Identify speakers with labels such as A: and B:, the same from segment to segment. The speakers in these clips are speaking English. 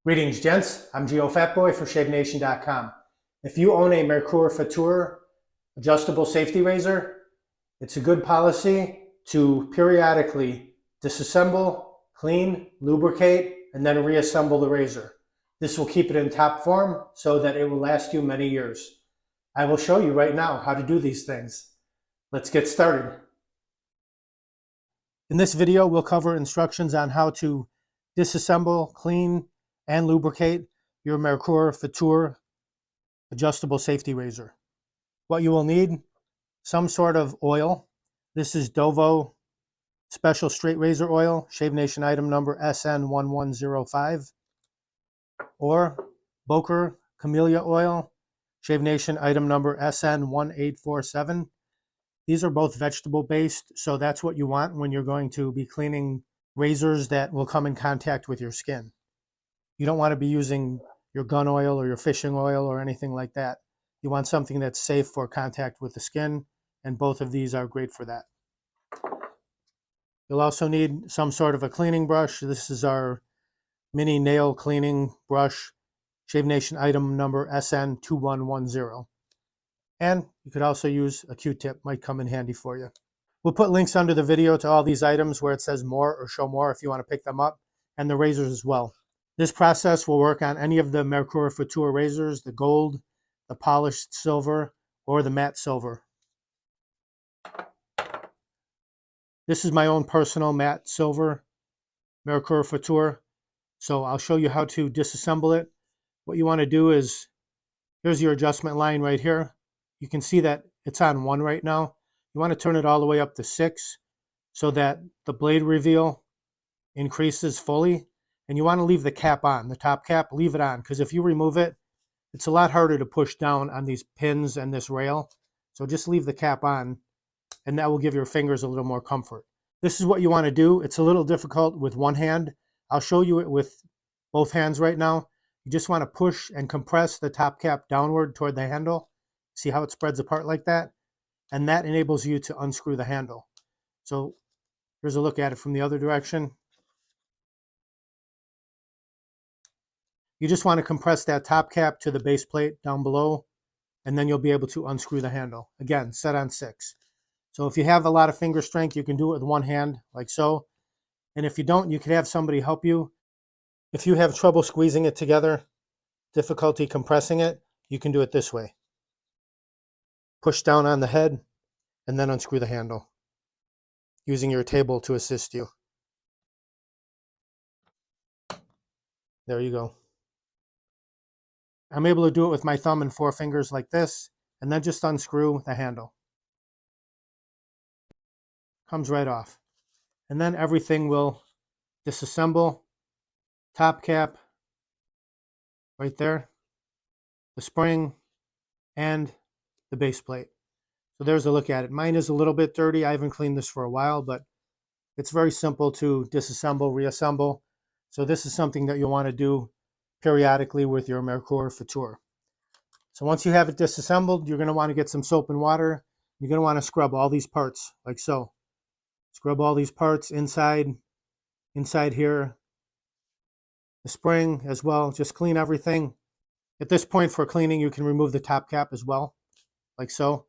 A: Greetings, gents. I'm Geofatboy for ShaveNation.com. If you own a Merkur Futur adjustable safety razor, it's a good policy to periodically disassemble, clean, lubricate, and then reassemble the razor. This will keep it in top form so that it will last you many years. I will show you right now how to do these things. Let's get started. In this video, we'll cover instructions on how to disassemble, clean, and lubricate your Merkur Futur adjustable safety razor. What you will need: some sort of oil. This is Dovo Special Straight Razor Oil, Shave Nation item number SN1105, or Boker Camellia Oil, Shave Nation item number SN1847. These are both vegetable based, so that's what you want when you're going to be cleaning razors that will come in contact with your skin. You don't want to be using your gun oil or your fishing oil or anything like that. You want something that's safe for contact with the skin, and both of these are great for that. You'll also need some sort of a cleaning brush. This is our mini nail cleaning brush, Shave Nation item number SN2110. And you could also use a Q-tip, might come in handy for you. We'll put links under the video to all these items where it says more or show more if you want to pick them up, and the razors as well. This process will work on any of the Merkur Futur razors, the gold, the polished silver, or the matte silver. This is my own personal matte silver Merkur Futur, so I'll show you how to disassemble it. What you want to do is, here's your adjustment line right here. You can see that it's on 1 right now. You want to turn it all the way up to 6 so that the blade reveal increases fully. And you want to leave the cap on, the top cap, leave it on, because if you remove it, it's a lot harder to push down on these pins and this rail. So just leave the cap on, and that will give your fingers a little more comfort. This is what you want to do. It's a little difficult with one hand. I'll show you it with both hands right now. You just want to push and compress the top cap downward toward the handle. See how it spreads apart like that? And that enables you to unscrew the handle. So here's a look at it from the other direction. You just want to compress that top cap to the base plate down below, and then you'll be able to unscrew the handle. Again, set on 6. So if you have a lot of finger strength, you can do it with one hand, like so. And if you don't, you can have somebody help you. If you have trouble squeezing it together, difficulty compressing it, you can do it this way. Push down on the head, and then unscrew the handle, using your table to assist you. There you go. I'm able to do it with my thumb and 4 fingers like this, and then just unscrew the handle. Comes right off. And then everything will disassemble. Top cap, right there, the spring, and the base plate. So there's a look at it. Mine is a little bit dirty. I haven't cleaned this for a while, but it's very simple to disassemble, reassemble. So this is something that you'll want to do periodically with your Merkur Futur. So once you have it disassembled, you're going to want to get some soap and water. You're going to want to scrub all these parts like so. Scrub all these parts inside here, the spring as well. Just clean everything. At this point for cleaning, you can remove the top cap as well, like so.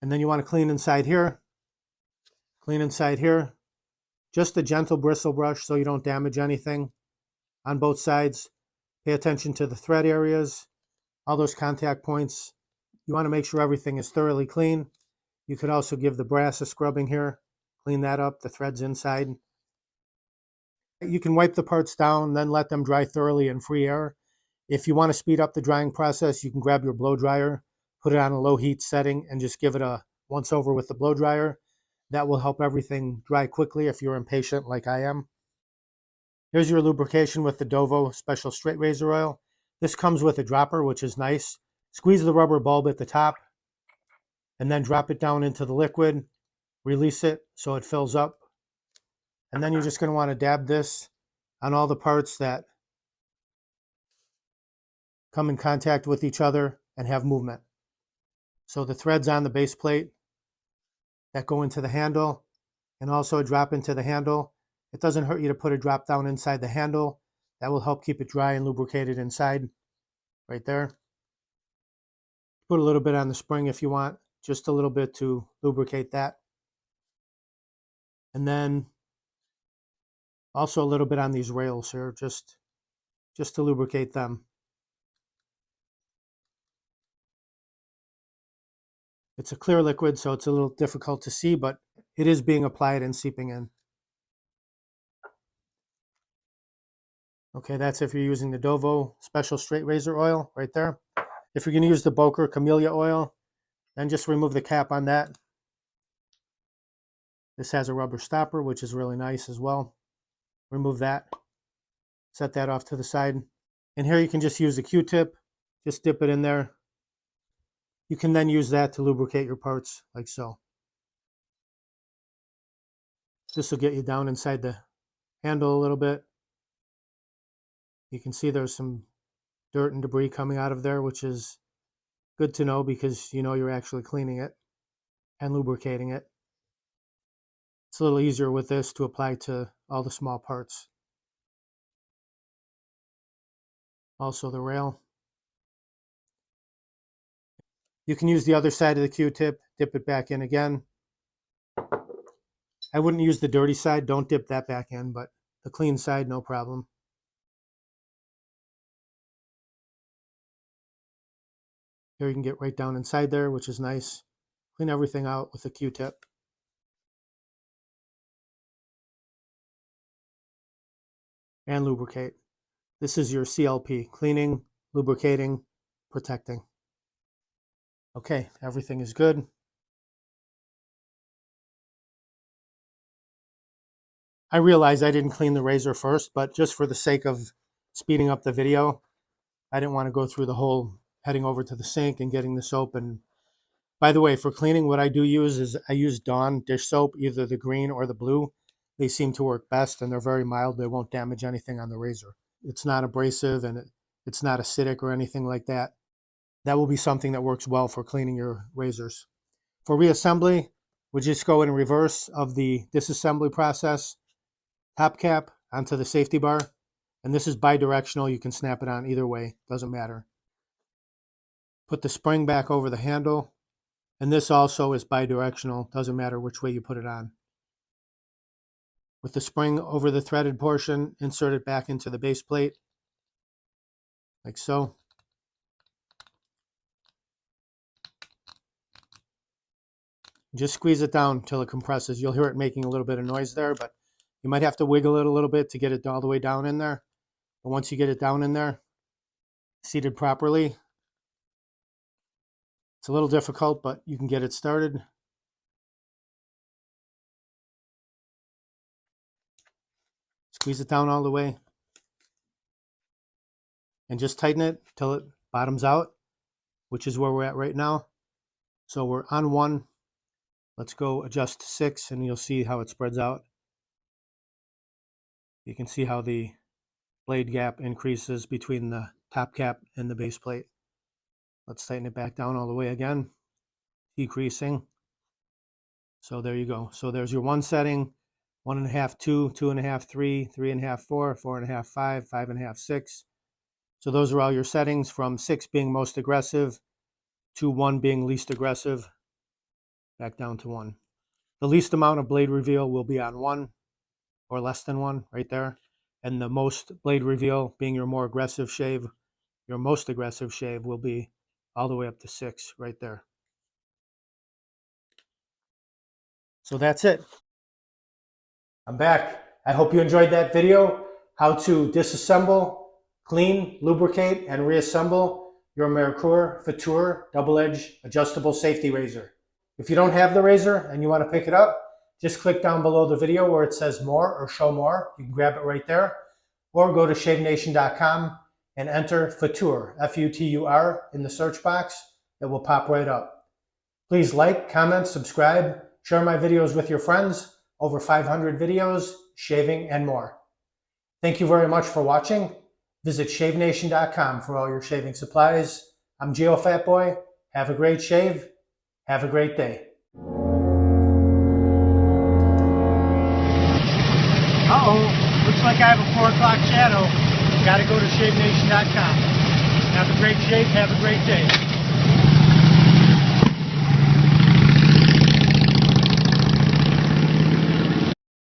A: And then you want to clean inside here. Clean inside here. Just a gentle bristle brush so you don't damage anything on both sides. Pay attention to the thread areas, all those contact points. You want to make sure everything is thoroughly clean. You could also give the brass a scrubbing here. Clean that up, the threads inside. You can wipe the parts down, then let them dry thoroughly in free air. If you want to speed up the drying process, you can grab your blow dryer, put it on a low heat setting, and just give it a once over with the blow dryer. That will help everything dry quickly if you're impatient like I am. Here's your lubrication with the Dovo Special Straight Razor Oil. This comes with a dropper, which is nice. Squeeze the rubber bulb at the top, and then drop it down into the liquid. Release it so it fills up. And then you're just going to want to dab this on all the parts that come in contact with each other and have movement. So the threads on the base plate that go into the handle, and also a drop into the handle. It doesn't hurt you to put a drop down inside the handle That will help keep it dry and lubricated inside, right there. Put a little bit on the spring if you want, just a little bit to lubricate that. And then also a little bit on these rails here, just to lubricate them. It's a clear liquid, so it's a little difficult to see, but it is being applied and seeping in. Okay, that's if you're using the Dovo special straight razor oil right there. If you're going to use the Boker Camellia Oil, then just remove the cap on that. This has a rubber stopper, which is really nice as well. Remove that. Set that off to the side. And here you can just use a Q-tip. Just dip it in there. You can then use that to lubricate your parts, like so. This will get you down inside the handle a little bit. You can see there's some dirt and debris coming out of there, which is good to know because you know you're actually cleaning it and lubricating it. It's a little easier with this to apply to all the small parts. Also the rail. You can use the other side of the Q-tip, dip it back in again. I wouldn't use the dirty side, don't dip that back in, but the clean side, no problem. Here you can get right down inside there, which is nice. Clean everything out with a Q-tip. And lubricate. This is your CLP, cleaning, lubricating, protecting. Okay, everything is good. I realize I didn't clean the razor first, but just for the sake of speeding up the video, I didn't want to go through the whole heading over to the sink and getting the soap. And by the way, for cleaning, what I do use is I use Dawn dish soap, either the green or the blue. They seem to work best and they're very mild. They won't damage anything on the razor. It's not abrasive and it's not acidic or anything like that. That will be something that works well for cleaning your razors. For reassembly, we just go in reverse of the disassembly process. Top cap onto the safety bar. And this is bidirectional. You can snap it on either way. Doesn't matter. Put the spring back over the handle. And this also is bidirectional. Doesn't matter which way you put it on. With the spring over the threaded portion, insert it back into the base plate. Like so. Just squeeze it down until it compresses. You'll hear it making a little bit of noise there, but you might have to wiggle it a little bit to get it all the way down in there. But once you get it down in there, seated properly, it's a little difficult, but you can get it started. Squeeze it down all the way. And just tighten it till it bottoms out, which is where we're at right now. So we're on 1. Let's go adjust to 6, and you'll see how it spreads out. You can see how the blade gap increases between the top cap and the base plate. Let's tighten it back down all the way again, decreasing. So there you go. So there's your 1 setting, 1.5, 2, 2.5, 3, 3.5, 4, 4.5, 5, 5.5, 6. So those are all your settings, from 6 being most aggressive to 1 being least aggressive, back down to 1. The least amount of blade reveal will be on 1 or less than 1 right there. And the most blade reveal being your more aggressive shave, your most aggressive shave will be all the way up to 6 right there. So that's it. I'm back. I hope you enjoyed that video, how to disassemble, clean, lubricate, and reassemble your Merkur Futur double-edged adjustable safety razor. If you don't have the razor and you want to pick it up, just click down below the video where it says more or show more. You can grab it right there. Or go to shavenation.com and enter Futur, F-U-T-U-R, in the search box. It will pop right up. Please like, comment, subscribe, share my videos with your friends. Over 500 videos, shaving, and more. Thank you very much for watching. Visit shavenation.com for all your shaving supplies. I'm Geofatboy. Have a great shave. Have a great day. Uh-oh. Looks like I have a 4 o'clock shadow. got to go to shapenation.com. Have a great shape. Have a great day.